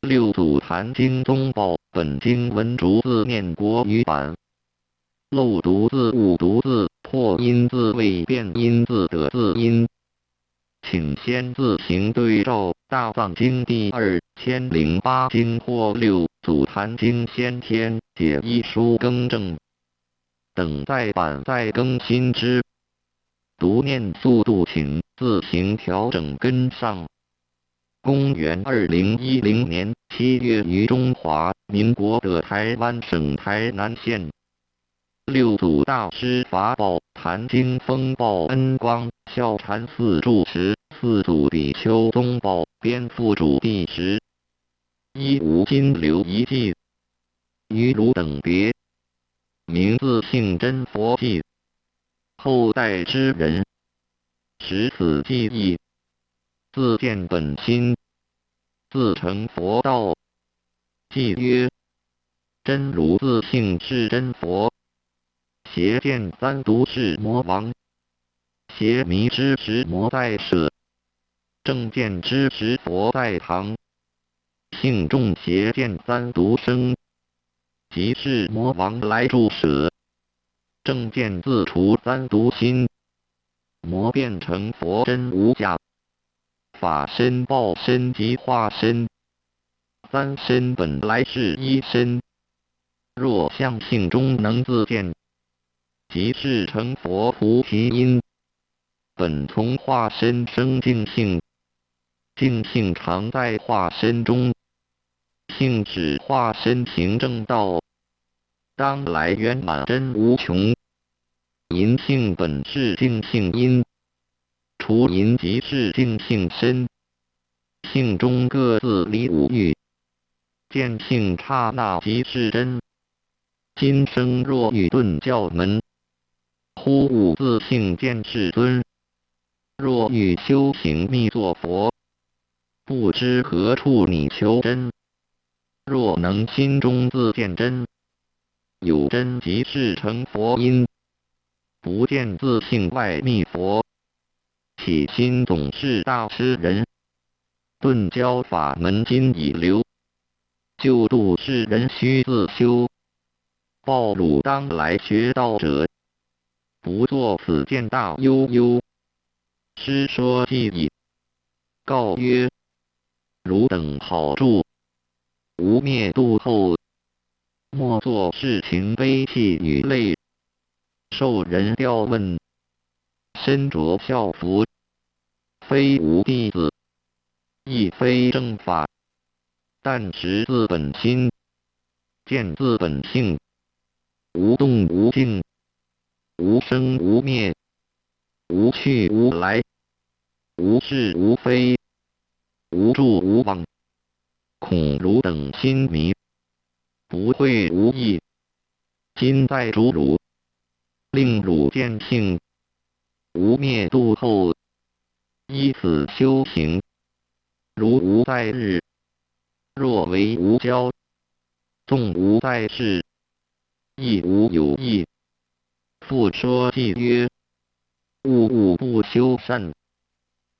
六祖坛经宗报，本经文逐字念国语版。漏读字、误读字、破音字、未变音字的字音，请先自行对照《大藏经》第2008经或六祖坛经先天解一书更正。等待版再更新之。读念速度请自行调整跟上。公元2010年7月于中华民国的台湾省台南县，六祖大师法宝坛经风报恩光孝禅寺住持，四祖比丘宗报编副主第1015金流遗迹，于汝等别，名字姓真佛记，后代之人识此记忆，自见本心，自成佛道。记曰：真如自性是真佛，邪见三毒是魔王，邪迷之时魔在舍，正见之时佛在旁。性重邪见三毒生，即是魔王来助舍。正见自除三毒心，魔变成佛真无假，法身报身即化身，三身本来是一身。若相性中能自见，即是成佛菩提因。本从化身生净性，净性常在化身中，性指化身行正道，当来圆满真无穷。淫性本是净性因，除淫即是净性身。性中各自离五欲，见性刹那即是真。今生若欲顿教门，忽悟自性见世尊。若欲修行密作佛，不知何处你求真。若能心中自见真，有真即是成佛因。不见自性外密佛，起心总是大痴人。顿教法门今已流，救度世人须自修。报汝当来学道者，不作此见大悠悠。师说记忆，告曰：汝等好住，无灭度后，莫作事情悲泣与泪。受人调问，身着校服，非无弟子，亦非正法，但识自本心，见自本性，无动无静，无生无灭，无去无来，无是无非，无住无往。恐汝等心迷，不会无益。今在主汝，令汝见性，无灭度后，依此修行。如无在日，若为无交，纵无在世，亦无有益。复说记曰：物物不修善，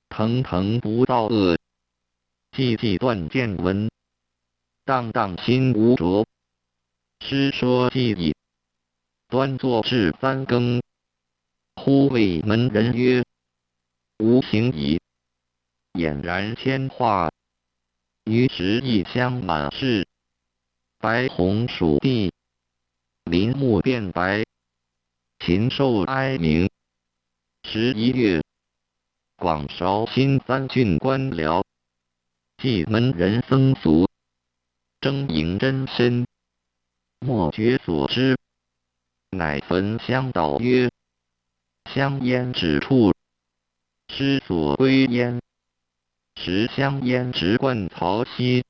腾腾不造恶，寂寂断见闻，荡荡心无着。师说记忆，端坐至三更，忽谓门人曰：吾行矣。俨然天化，于是一香满室，白红属地，林木变白，禽兽哀鸣。11月，广韶新三郡官僚，祭门人僧俗，争迎真身，莫觉所知。乃焚香祷曰：香烟指处，师所归焉。持香烟直贯曹溪。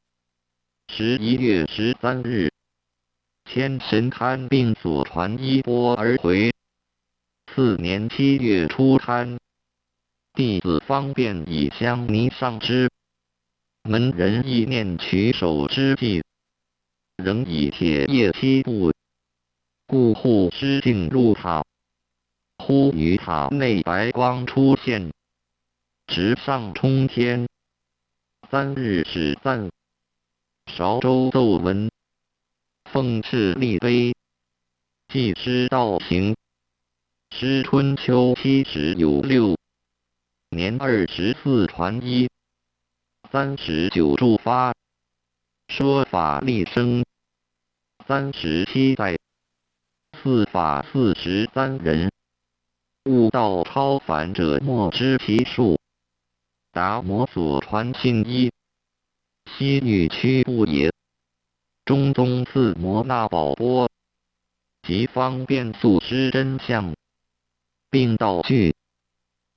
11月13日，天神堪病所传衣钵而回。次年7月初堪，弟子方便以香泥上之。门人意念取手之际，仍以铁叶漆布，故护师进入塔。忽于塔内白光出现，直上冲天。3日始散。韶州奏闻，奉敕立碑，记师道行。诗春秋70有6，年24传一，39著发，说法立生，37载，四法43人，悟道超凡者莫知其数。达摩所传信一，西域屈部也。中宗赐摩那宝钵，即方便速知真相，并道具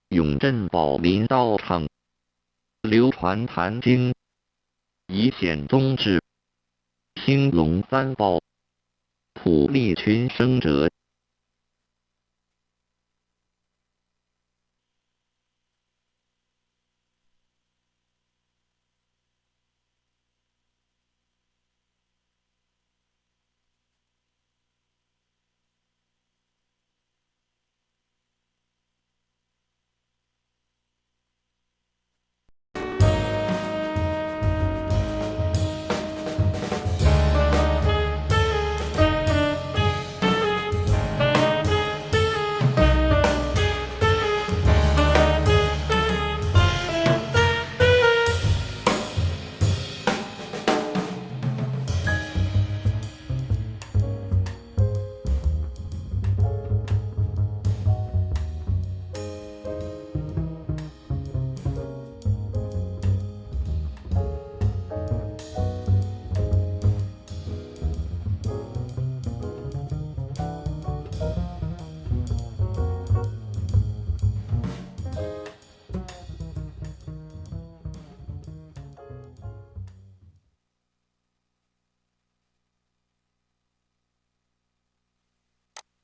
永镇宝林道场，流传坛经，以显宗旨，兴隆三宝，普利群生者。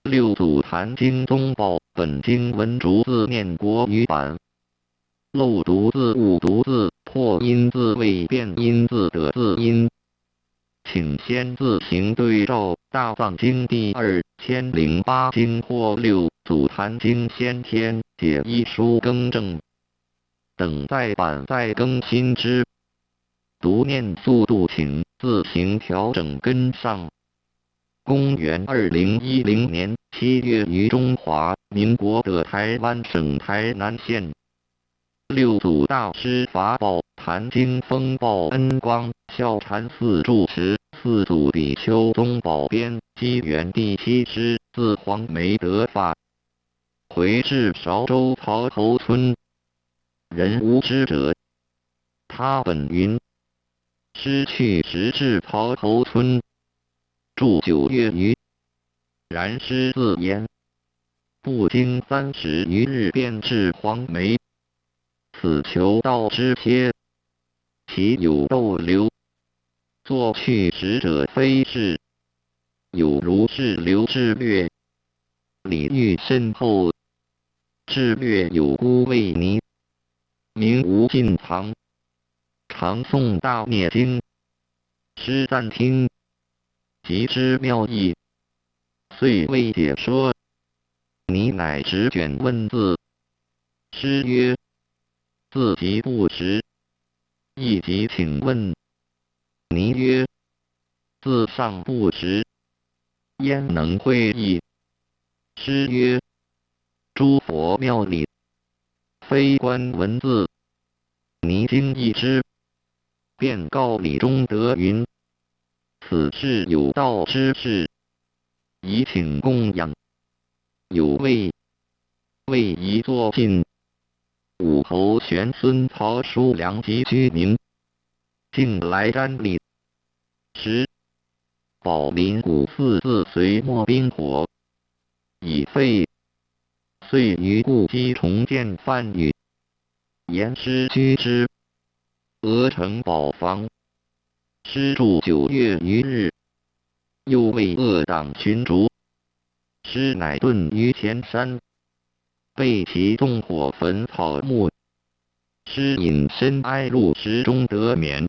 六祖坛经宗宝，本经文逐字念国语版。漏读字、误读字、破音字、未变音字的字音，请先自行对照《大藏经》第2008经或六祖坛经先天解一书更正，等再版再更新之。读念速度请自行调整跟上。公元2010年7月于中华民国的台湾省台南县，六祖大师法宝坛经风报恩光孝禅寺住持，四祖比丘宗宝编机缘第7师自黄梅得法，回至韶州曹侯村，人无知者。他本云：失去时至曹侯村，住9月余。然师自言，不经30余日便至黄梅。此求道之切，其有逗留。作去时者非是，有如是流之略。礼遇深厚，志略有孤未泥，名无尽藏。常诵大灭经，师暂听，即知妙义，遂未解说。你乃执卷问字。师曰：字即不识，亦即请问。尼曰：字尚不识，焉能会意？师曰：诸佛妙理，非观文字。尼经一之，便告理中得云：此事有道之事，宜请供养。有位宜作尽。武侯玄孙曹叔良及居民，竟来瞻礼。时，宝林谷4自隋末兵火已废，遂于故基重建梵语，严师居之。俄城宝房，师住9月余日，又为恶党群逐，师乃遁于前山，被其纵火焚草木。师隐身哀入石中得免。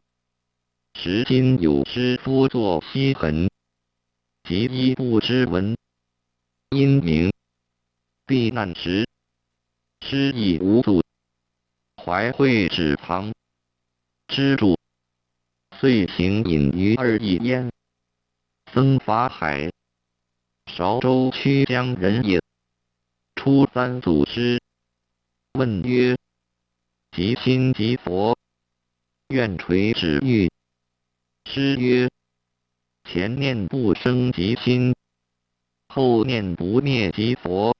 时今有师夫作西痕，及一不知闻。因名避难时，师亦无阻，怀会指旁，知主遂行隐于二邑焉。僧法海，韶州曲江人也。初三祖师，问曰：即心即佛，愿垂指欲。师曰：前念不生即心，后念不灭即佛。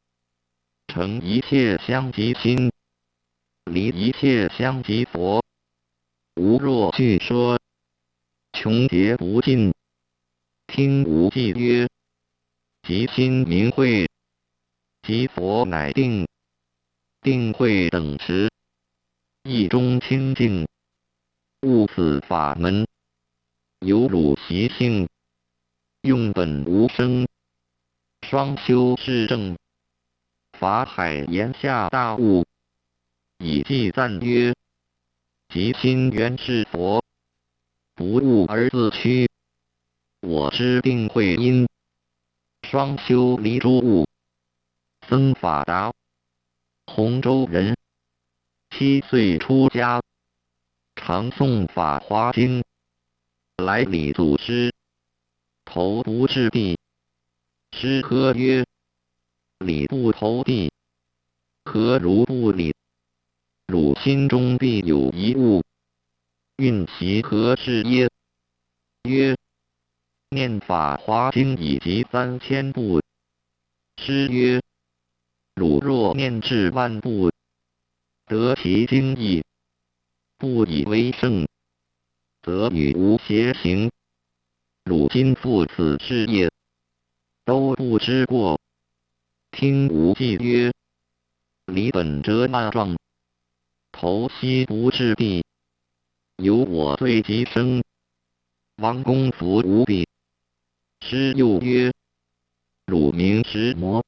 成一切相即心，离一切相即佛。吾若据说，穷劫不尽。听吾记曰：即心明慧，即佛乃定，定慧等持，意中清净。悟此法门，有汝习性，用本无生，双修是正。法海言下大悟，以记赞曰：即心原是佛，不悟而自屈。我知定慧因，双修离诸物。僧法达，洪州人，7岁出家，常诵法华经，来礼祖师，头不至地。师呵曰：礼不投地，何如不礼？汝心中必有一物，运其何事耶？曰：念法华经已及3000部。师曰：汝若念至万部，得其经义，不以为胜，则与无邪行。汝今复此事业，都不知过。听吾记曰：离本折那状，头悉不至地，有我罪极生，王公服无比。师又曰：汝名石魔。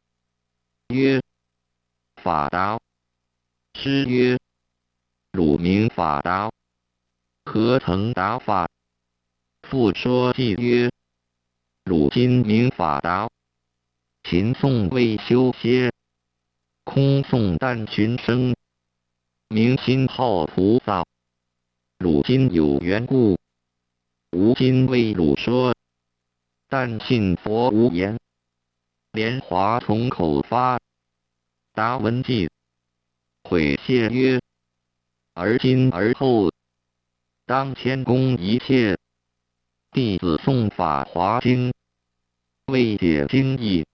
曰：法达。师曰：汝名法达，何曾达法？复说记曰：汝今名法达，勤诵未修歇，空诵但寻声，明心好菩萨。汝今有缘故，吾今为汝说，但信佛无言，莲华从口发。达闻记，悔谢曰：而今而后，当谦恭一切。弟子诵法华经，未解经义，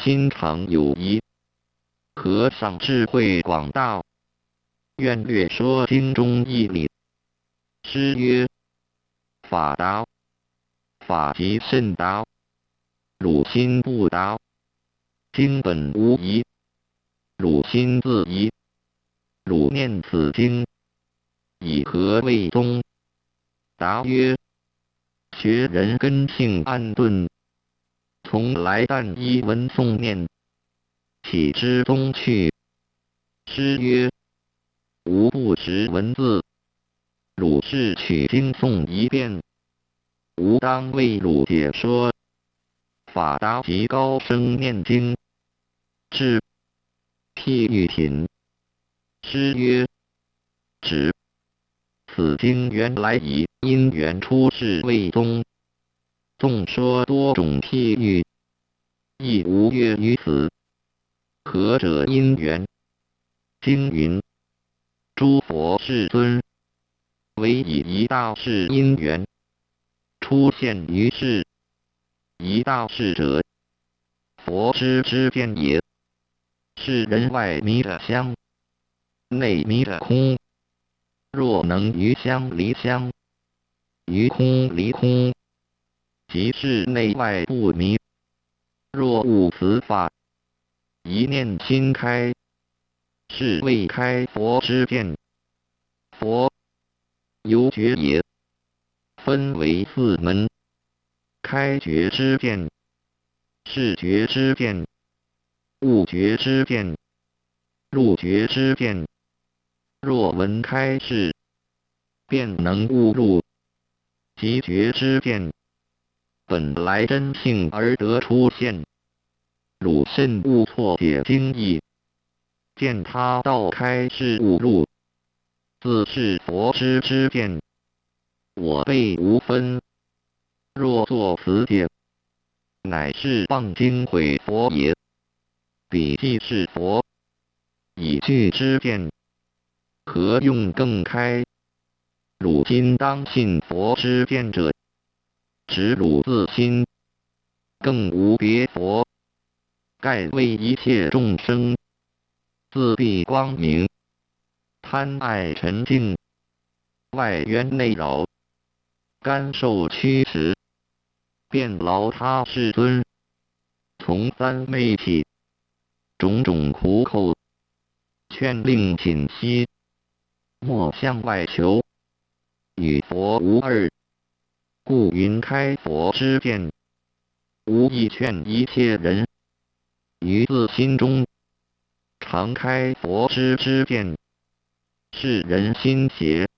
心常有疑。和尚智慧广大，愿略说经中义理。师曰：法达，法即甚达，汝心不达，经本无疑。汝心自疑，汝念此经，以何为宗？答曰：学人根性暗钝，从来但依闻诵念，岂知宗趣？师曰：吾不识文字，汝是取经诵一遍，吾当为汝解说。法达即高声念经，至譬喻品。师曰：止。此经原来以因缘出世为宗，纵说多种譬喻，亦无越于此。何者因缘？经云：诸佛世尊，唯以一大事因缘出现于世。一大事者，佛之见也。是人外迷着相，内迷着空。若能于相离相，于空离空，即是内外不迷。若悟此法，一念心开，是谓开佛之见。佛有觉也，分为4门。开觉之见，视觉之见，悟觉之见，入觉之见。若闻开示，便能悟入，即觉之见，本来真性而得出现。汝甚勿错解经义，见他道开示悟入，自是佛之见。我辈无分。若作此解，乃是谤经毁佛也。彼既是佛，以具之见，何用更开？汝今当信佛之见者，执汝自心，更无别佛，盖为一切众生自蔽光明，贪爱沉静，外缘内扰，甘受驱使，便劳他世尊，从三昧起，种种苦口，劝令谨息，莫向外求，与佛无二，故云开佛之见，无意劝一切人，于自心中常开佛之见，是人心邪，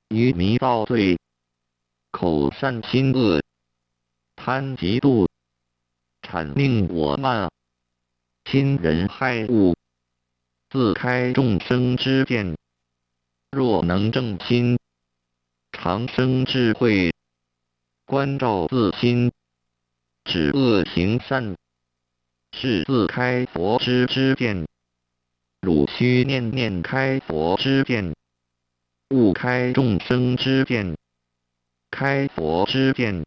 愚迷造罪，口善心恶，贪嫉妒，谄佞我慢，亲人害物，自开众生之见。若能正心，常生智慧，观照自心，止恶行善，是自开佛之见。汝须念念开佛之见，勿开众生之见。开佛之见，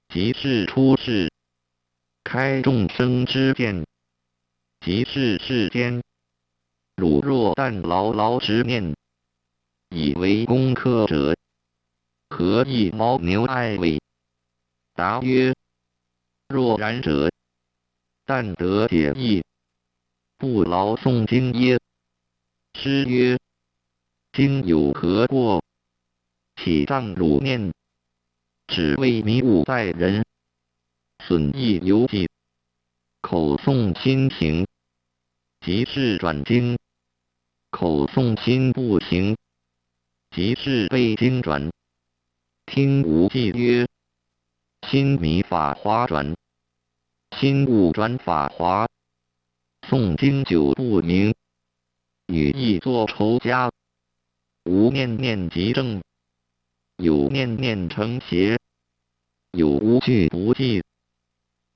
即是出世；开众生之见，即是世间。汝若但牢牢执念，以为功课者，何以牦牛爱尾？答曰：若然者，但得解义，不劳诵经耶？师曰：经有何过？岂障汝念？只为迷悟在人，损益犹记。口诵心行，即是转经；口诵心不行，即是背经转。听无记曰：心迷法华转，心悟转法华。诵经久不明，语意作仇家。无念念即正，有念念成邪。有无句不记，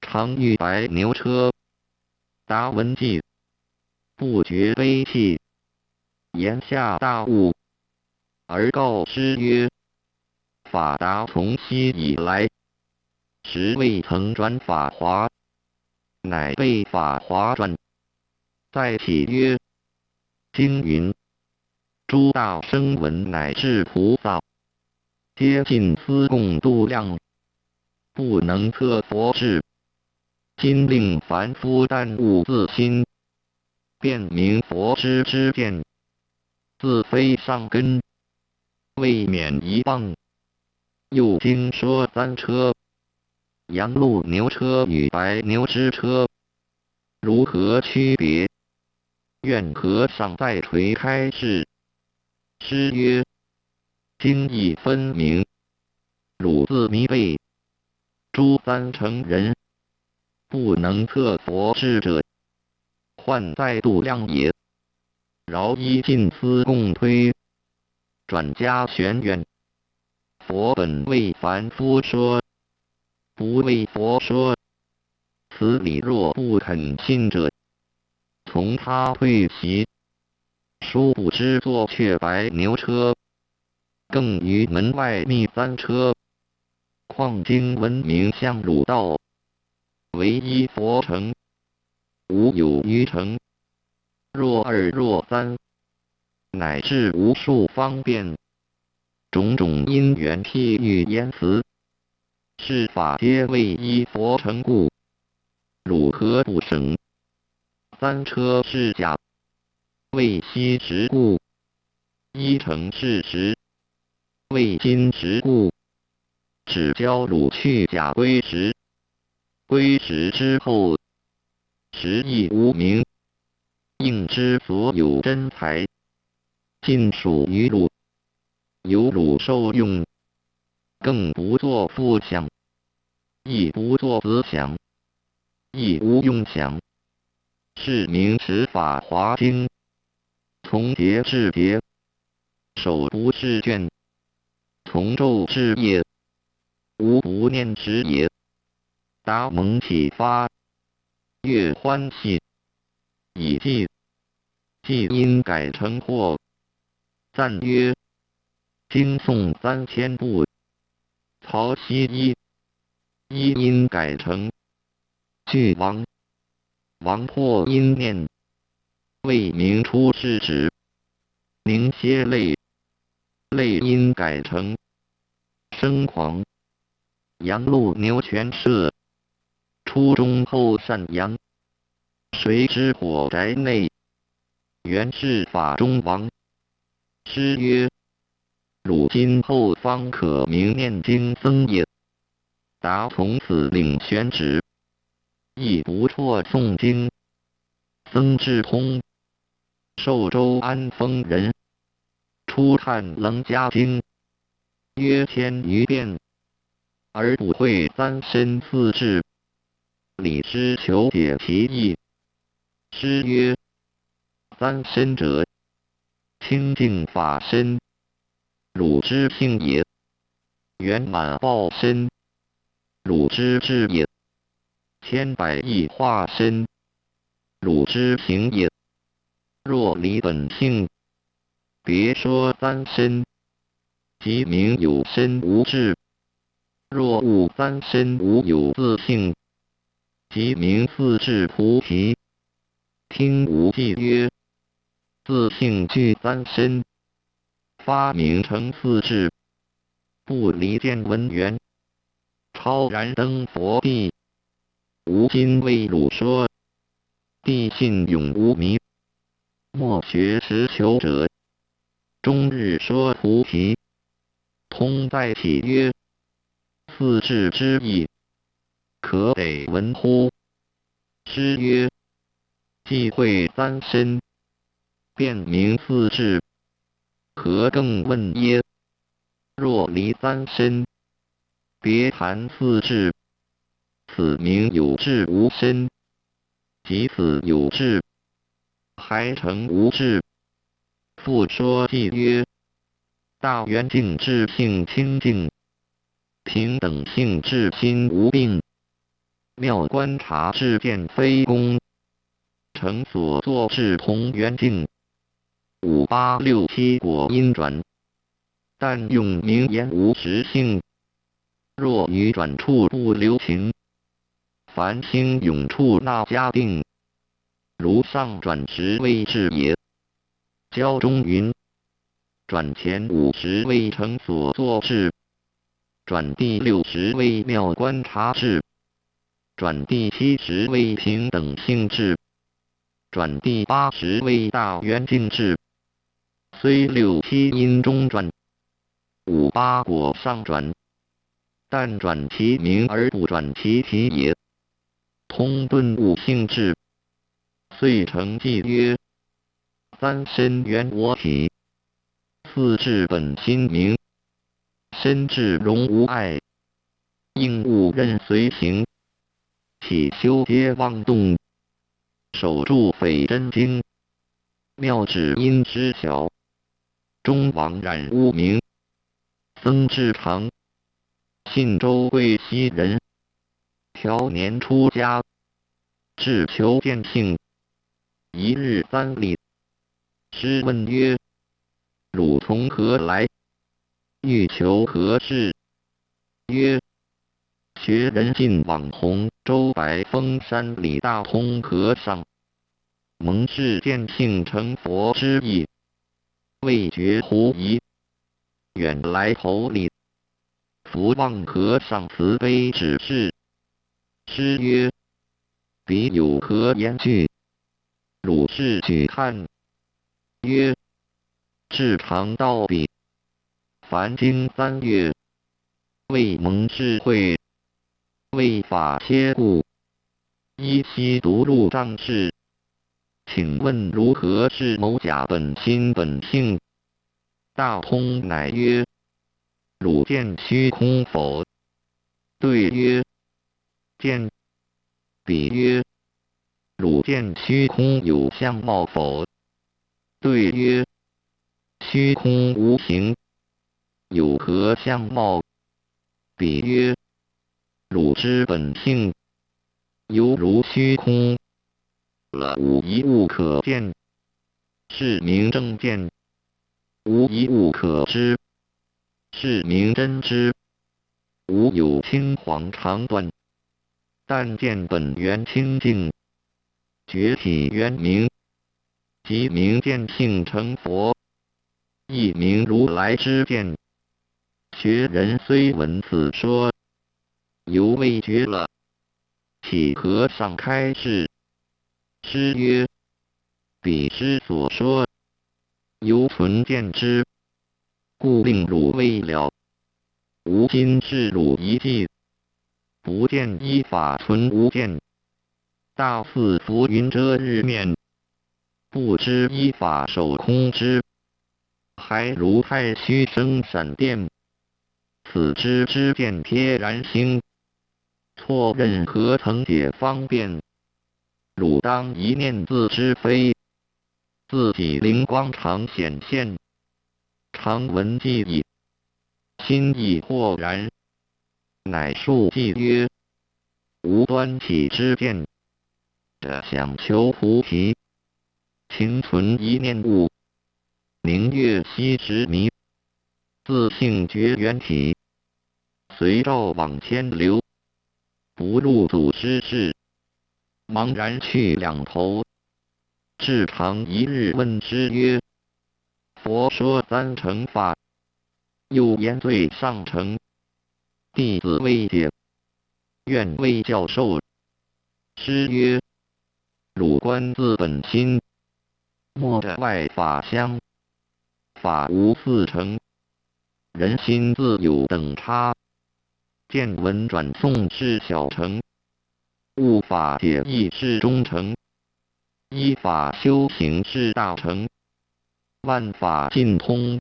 常遇白牛车。达闻记，不觉悲泣，言下大悟，而告师曰：法达从昔以来，实未曾转法华，乃被法华转。再起曰：经云，诸大声闻乃至菩萨，皆尽思共度量，不能测佛智。今令凡夫但悟自心，便明佛之见，自非上根，未免一谤。又经说三车，羊鹿牛车与白牛之车，如何区别？愿和尚再垂开示。师曰：经义分明，汝自迷背。诸三乘人，不能测佛智者，患在度量也。饶依尽思共推，转加玄远。佛本为凡夫说，不为佛说。此理若不肯信者，从他退席。殊不知坐却白牛车，更于门外觅三车。况经闻名向汝道，唯一佛乘，无有余乘。若二若三，乃至无数方便，种种因缘譬喻言辞，是法皆为一佛乘故。汝何不省？三车是假，为昔时故；一乘是实，为今时故。只教汝去假归实，归实之后，实亦无名，应知所有真财，尽属于汝，由汝受用，更不作复想，亦不作子想，亦无用想。是名持法华经，从节至节，手不释卷，从咒之也，无不念之也。达蒙启发，乐欢喜，以记，记音改成或。赞曰：经诵3000部，曹溪一音改成俱王，王破音念，为明出世旨。凝歇泪，泪音改成生狂。阳路牛泉社，初中后善阳。谁知火宅内，原是法中王。诗曰：汝今后方可明念经僧也。达从此领宣旨，亦不辍诵经。僧智通，寿州安丰人，初看楞伽经，约千余遍，而不会三身四智。李师求解其意。师曰：三身者，清净法身，汝之性也；圆满报身，汝之智也；千百亿化身，汝之行也。若离本性，别说三身，即名有身无智；若悟三身无有自性，即名四智菩提。听无记曰：自性具三身，发明成四智，不离见闻缘，超然登佛地。吾今为汝说，地信永无迷。莫学实求者，终日说菩提。通在体曰：四智之意，可得闻乎？师曰：既会三身，便明四智，何更问耶？若离三身，别谈四智，此名有智无身。即此有智，还成无智。复说记曰：大圆净智性清净，平等性智心无病，妙观察智见非功，成所作智同圆净。5867果因转，但用名言无实性。若于转处不留情，凡兴永处那加定，如上转时谓智也。教中云：转前50未成所作智，转第60为妙观察智，转第70为平等性智，转第80为大圆净智。虽67因中转，58果上转，但转其名而不转其体也。通顿悟性智，遂成记曰：三身原我体，四智本心明，身智容无碍，应物任随行，起修皆妄动，守住匪真经，妙指因知晓，终枉染污名。僧智常，信州贵溪人，调年出家，志求见性。一日3礼，师问曰：汝从何来？欲求何事？曰：学人尽往洪州白峰山李大通和尚，蒙示见性成佛之意，未觉狐疑，远来投礼。福望和尚慈悲指示。师曰：彼有何言句？汝是举看。曰：至常道彼，凡经3月，未蒙智慧，为法切故，依稀独入障事。请问如何是某甲本心本性？大通乃曰：汝见虚空否？对曰：见。彼曰：汝见虚空有相貌否？对曰：虚空无形，有何相貌？比曰：汝之本性，犹如虚空，了无一物可见，是名正见；无一物可知，是名真知。无有青黄长短，但见本源清净，觉体圆明，即名见性成佛，亦名如来之见。学人虽闻此说，犹未觉了，启和尚开示。师曰：彼师所说，犹存见之，故令汝未了。吾今是汝一记，不见依法存无见。大似浮云遮日面，不知依法守空之，还如太虚生闪电。此知之见贴然心，错任何曾解方便。汝当一念自知非，自己灵光常显现，常闻记忆，心意豁然，乃述记曰：无端起之见，者想求菩提，情存一念悟，明月悉时迷，自性觉缘体，随照往千流，不入祖师室，茫然去两头。至长一日问师曰：佛说三乘法，又言最上乘，弟子未解，愿为教授。师曰：汝观自本心，莫着外法相，法无四乘，人心自有等差，见闻转诵是小乘，悟法解义是中乘，依法修行是大乘。万法尽通，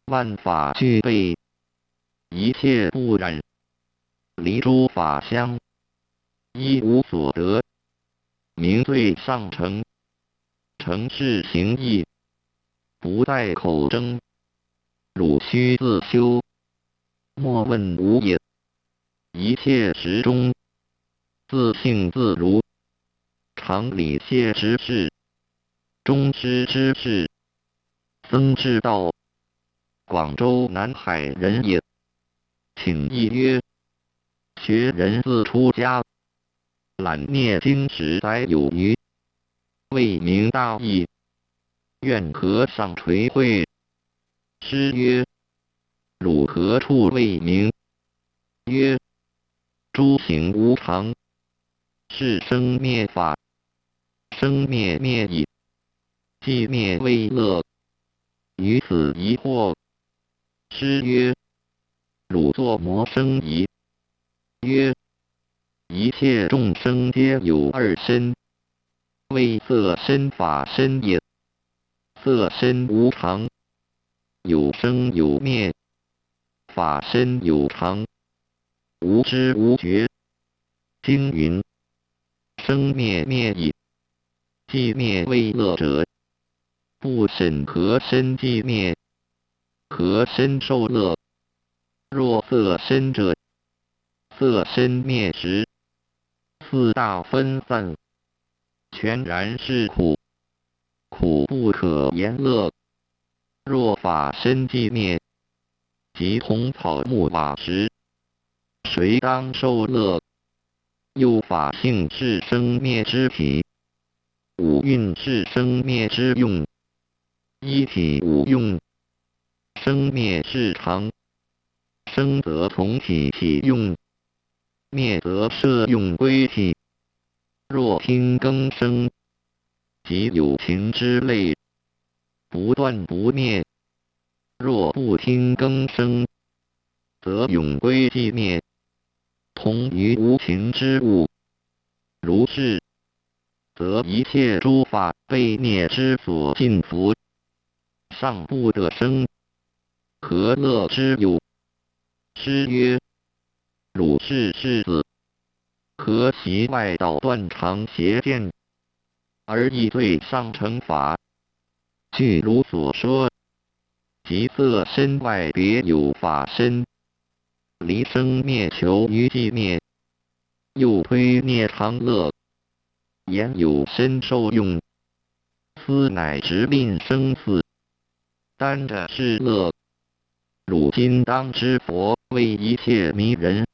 万法具备，一切不染，离诸法相，一无所得，名最上乘。乘是行义，不在口争，汝须自修，莫问无也。一切时中，自性自如，常理谢之事，中师之事，僧之道，广州南海人也。请意曰：学人自出家，览念经10载有余，未明大义，愿和尚垂诲。师曰：汝何处未明？曰：诸行无常，是生灭法，生灭灭已，寂灭未乐，于此疑惑。师曰：汝作魔生疑。曰：一切众生皆有二身，为色身法身也。色身无常，有生有灭，法身有常，无知无觉。经云：生灭灭已，寂灭未乐者，不审何身寂灭，何身受乐？若色身者，色身灭时，四大分散，全然是苦，苦不可言乐。若法身寂灭，即同草木瓦石，谁当受乐？又法性是生灭之体，五蕴是生灭之用，一体五用，生灭是常，生则从体起用，灭则摄用归体。若听更生，即有情之类，不断不灭；若不听更生，则永归寂灭，同于无情之物。如是，则一切诸法被灭之所尽伏，尚不得生，何乐之有？师曰：汝是世子，何其外道断常邪见，而亦对上乘法？据汝所说，即色身外别有法身，离生灭求于寂灭，又推灭常乐，言有身受用，斯乃直令生死，担着是乐。汝今当知佛为一切迷人，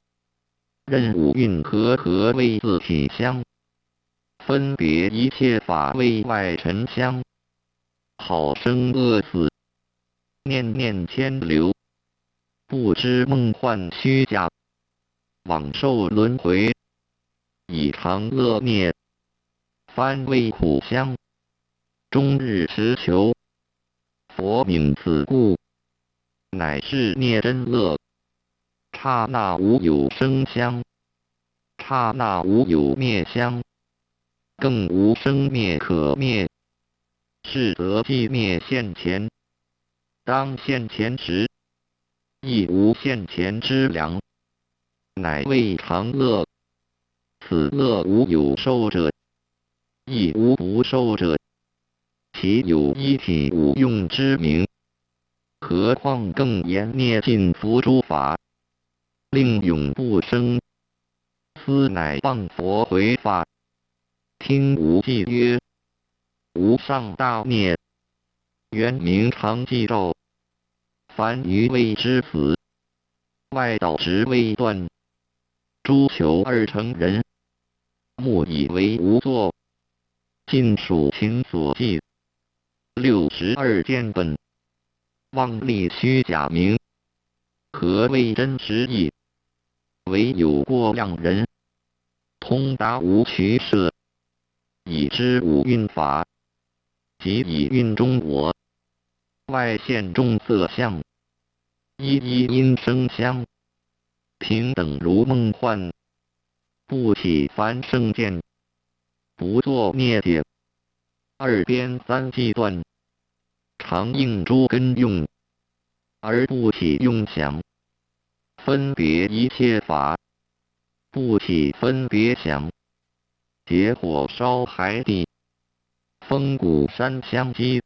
任五蕴和为自体相，分别一切法为外尘相，好生恶死，念念牵流，不知梦幻虚假，往受轮回，以常乐灭，番为苦相，终日持求。佛明此故，乃是灭真乐。刹那无有生相，刹那无有灭相，更无生灭可灭。是则寂灭现前，当现前时，亦无现前之量，乃谓常乐。此乐无有受者，亦无不受者，其有一体五用之名。何况更言灭尽伏诸法，令永不生，斯乃谤佛回法。听无记曰：无上大灭，原名常寂照。凡于未知死，外道直未断。诸求二乘人，目以为无作，尽属情所寄。62见本，妄立虚假名，何谓真实义？唯有过量人，通达无取舍，已知五蕴法，即以蕴中我，外现众色相，一一因生相，平等如梦幻，不起凡圣见，不作灭解。二边三际断，常应诸根用，而不起用想。分别一切法，不起分别想。结火烧海底，风谷山相击，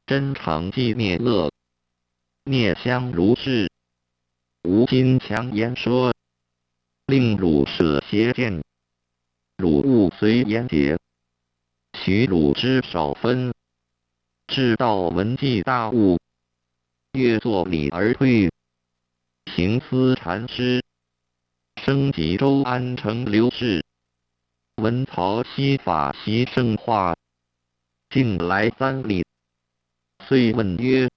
真常寂灭乐，灭相如是。吾今强言说，令汝舍邪见，汝勿随言解，许汝之少分，至道闻记大悟，越作礼而退。行思禅师，升吉州安城刘氏，闻曹溪法习圣化，径来3里，遂问曰：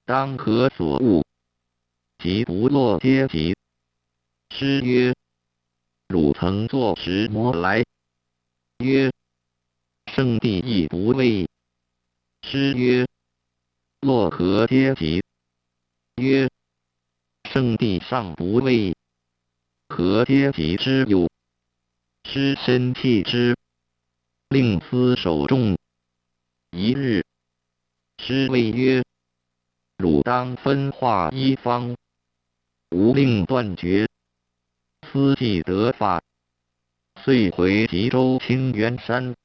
当何所悟？即不落阶级。师曰：汝曾作石磨来。曰：圣地亦不畏。师曰：落何阶级？曰：圣地尚不畏，何阶级之有？师身弃之，令思守众。一日，师谓曰：汝当分化一方，吾令断绝。思既得法，遂回吉州清源山，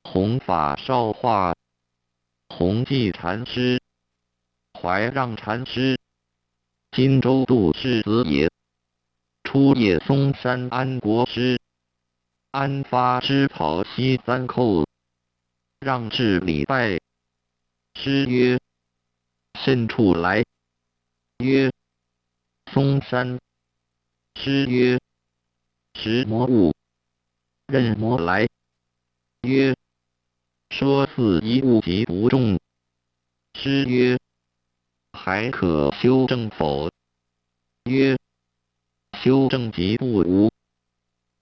弘法少化，弘济禅师、怀让禅师、荆州杜氏子也。出夜嵩山安国师，安发之袍西3扣，让至礼拜。师曰：甚处来？曰：嵩山。师曰：石磨物，任磨来。曰：说似一物即不中。师曰：还可修正否？曰：修正即不无，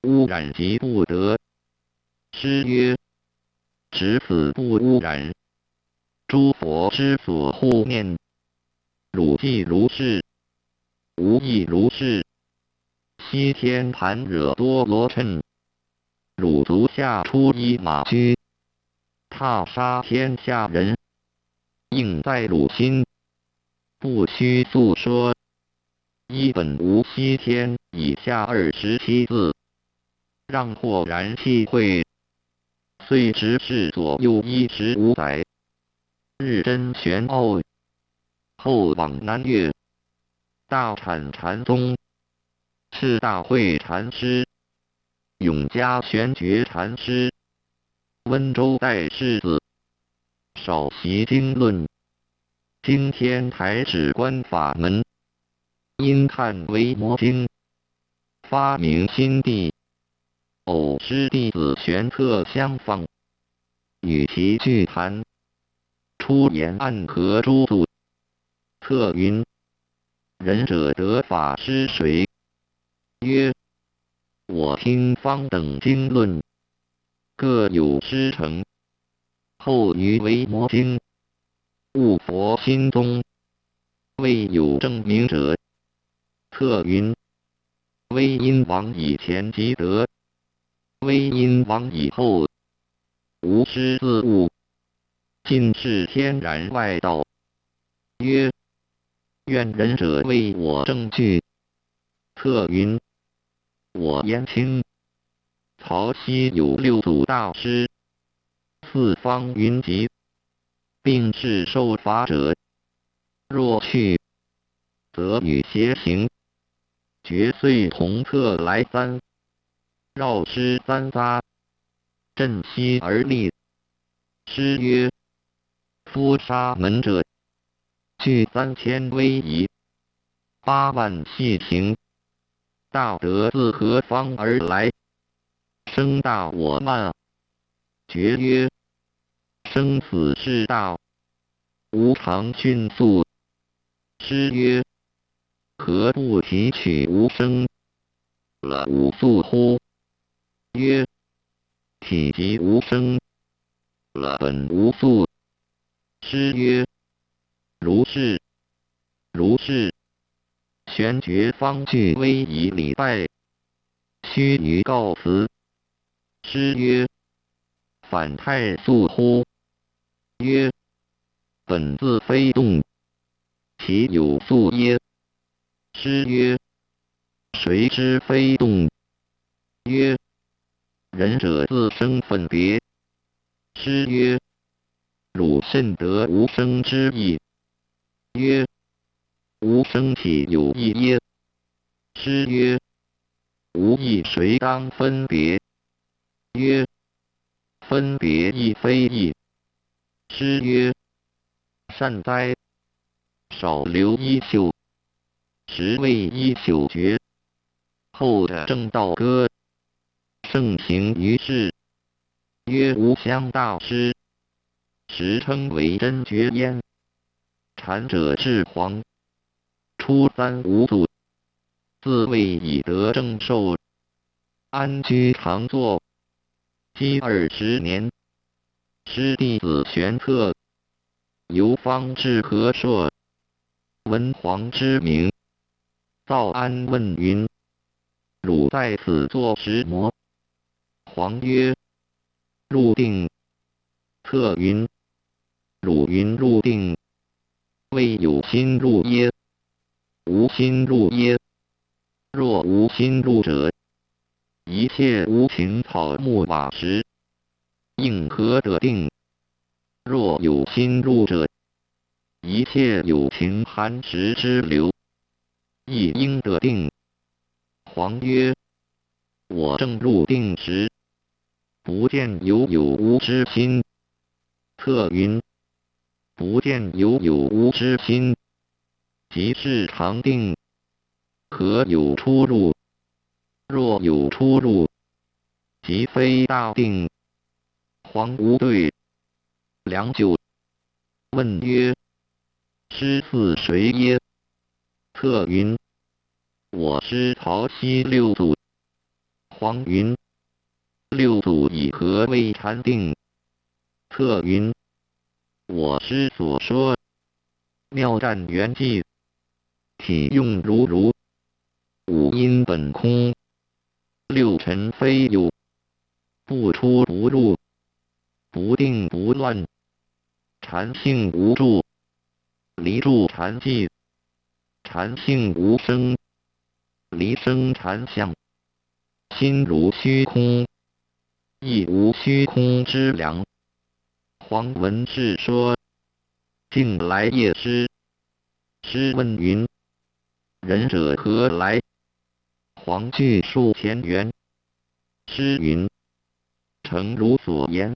污染即不得。师曰：只此不污染，诸佛之所护念，汝既如是，吾亦如是。西天盘惹多罗谶，汝足下出一马驹，踏杀天下人，应在汝心，不须诉说。一本无西天以下27字，让豁然体会。虽执事左右15载，日臻玄奥，后往南岳，大阐禅宗，是大慧禅师，永嘉玄觉禅师，温州代世子，少习经论，经天台止观法门，因看维摩经，发明心地，偶师弟子玄特相访，与其聚谈，出言暗合诸祖。特云：仁者得法师谁？曰：我听方等经论，各有师承。后于维摩经，悟佛心宗，未有证明者。特云：威音王以前即得，威音王以后，无师自悟，尽是天然外道。曰：愿仁者为我证据。特云：我燕青、曹溪有六祖大师，四方云集，并是受法者。若去，则与偕行，决遂同特来三，绕师三匝，振膝而立。师曰：夫沙门者，具3000威仪，8万细行，大德自何方而来？生大我慢。绝曰：生死是道，无常迅速。师曰：何不提取无生了无速乎？曰：体即无生了本无速。师曰：如是，如是。玄觉方具威仪礼拜，须臾告辞。师曰：反太速乎？曰：本自非动，其有速耶？师曰：谁知非动？曰：仁者自生分别。师曰：汝甚得无生之意？曰：无生体有意耶？师曰：无意谁当分别？曰：分别亦非意。师曰：善哉，少留衣袖，实为衣袖绝。后者正道歌，盛行于世，曰无相大师，时称为真觉焉。禅者至黄，初三无祖，自谓已得正受，安居常坐，积20年。师弟子玄特，游方至和硕，闻黄之名，造安问云：汝在此作什么？黄曰：入定。特云：汝云入定，未有心入耶？无心入耶？若无心入者，一切无情草木瓦石，应何得定？若有心入者，一切有情寒食之流，亦应得定。黄曰：我正入定时，不见有无之心。特云：不见有无之心，即是常定，何有出入？若有出入，即非大定。黄无对，良久，问曰：师父谁耶？特云：我师曹溪六祖。黄云：六祖以何为禅定？特云：我师所说，妙战圆寂，体用如，五阴本空，六尘非有，不出不入，不定不乱，禅性无住，离住禅寂，禅性无生，离生禅相，心如虚空，亦无虚空之量。黄文士说：近来夜师师问云：仁者何来？黄去数前缘。师云：诚如所言，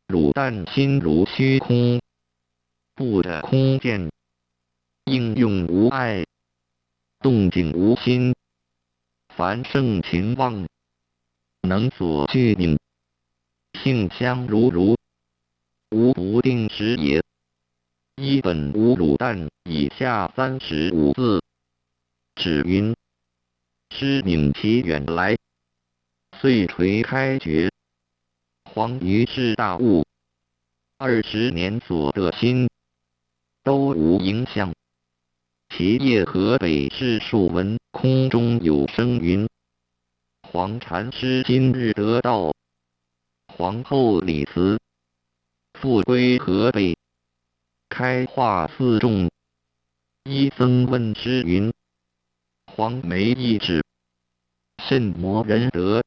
汝但心如虚空，不得空见，应用无碍，动静无心。凡圣情妄，能所具名，性相如，无不定时也。一本无汝但以下35字，只云：师领其远来，遂垂开觉。黄于是大悟，20年所得心，都无影响。其业河北市述文空中有声云：黄禅师今日得道，皇后李慈，复归河北，开化四众。一僧问师云：黄梅一指，甚魔人得？